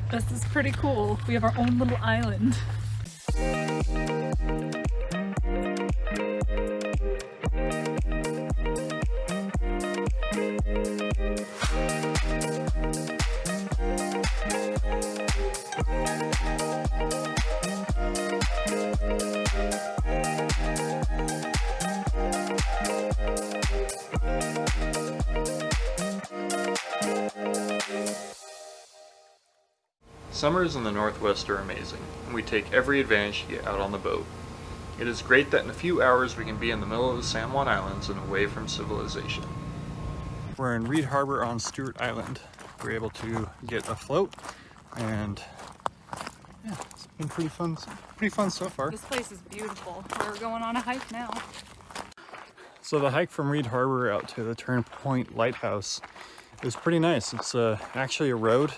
This is pretty cool. We have our own little island. Summers in the Northwest are amazing, and we take every advantage to get out on the boat. It is great that in a few hours we can be in the middle of the San Juan Islands and away from civilization. We're in Reid Harbor on Stuart Island. We're able to get afloat, and yeah, it's been pretty fun so far. This place is beautiful. We're going on a hike now. So the hike from Reid Harbor out to the Turnpoint Lighthouse is pretty nice. It's actually a road,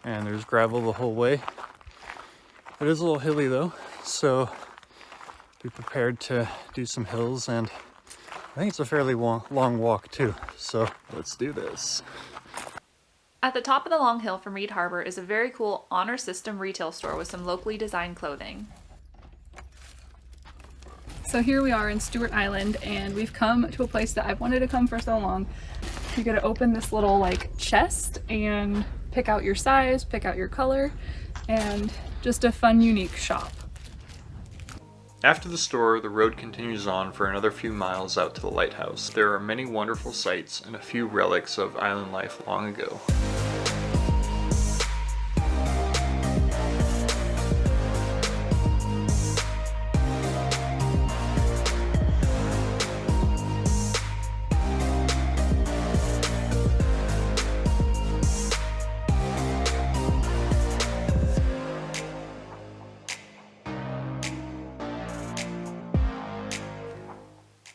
and there's gravel the whole way. It is a little hilly though, so be prepared to do some hills, and I think it's a fairly long walk too, so let's do this. At the top of the long hill from Reid Harbor is a very cool honor system retail store with some locally designed clothing. So here we are in Stuart Island, and we've come to a place that I've wanted to come for so long. You gotta open this little like chest and pick out your size, pick out your color, and just a fun, unique shop. After the store, the road continues on for another few miles out to the lighthouse. There are many wonderful sights and a few relics of island life long ago.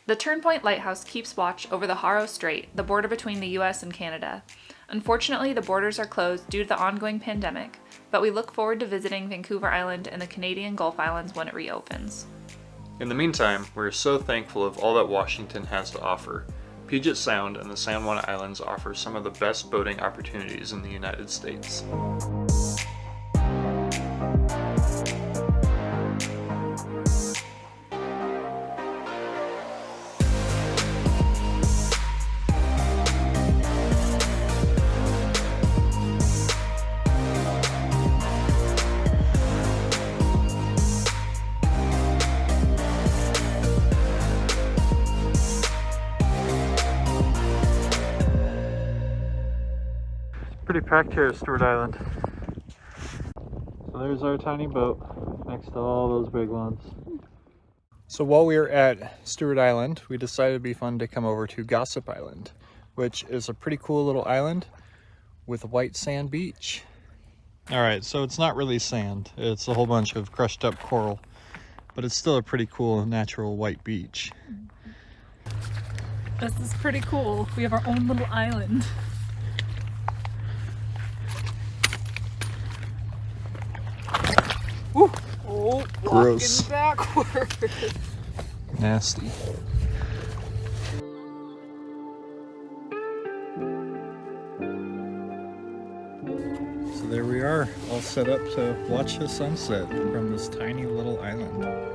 The Turnpoint Lighthouse keeps watch over the Haro Strait, the border between the US and Canada. Unfortunately, the borders are closed due to the ongoing pandemic, but we look forward to visiting Vancouver Island and the Canadian Gulf Islands when it reopens. In the meantime, we're so thankful of all that Washington has to offer. Puget Sound and the San Juan Islands offer some of the best boating opportunities in the United States. Pretty packed here at Stuart Island. So there's our tiny boat next to all those big ones. So while we were at Stuart Island, we decided it'd be fun to come over to Gossip Island, which is a pretty cool little island with a white sand beach. All right, so it's not really sand. It's a whole bunch of crushed up coral, but it's still a pretty cool natural white beach. This is pretty cool. We have our own little island. Ooh. Oh, gross. Walking backwards. Nasty. So there we are, all set up to watch the sunset from this tiny little island.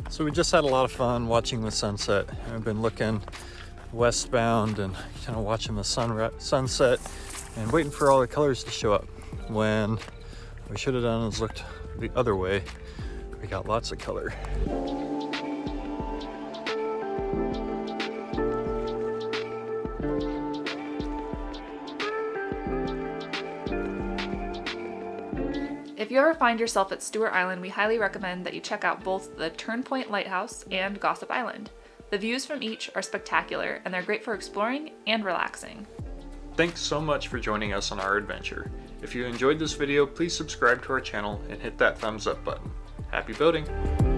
So we just had a lot of fun watching the sunset. I've been looking westbound and kind of watching the sunset and waiting for all the colors to show up. When we should have done is looked the other way. We got lots of color. If you ever find yourself at Stuart Island, we highly recommend that you check out both the Turnpoint Lighthouse and Gossip Island. The views from each are spectacular, and they're great for exploring and relaxing. Thanks so much for joining us on our adventure. If you enjoyed this video, please subscribe to our channel and hit that thumbs up button. Happy boating!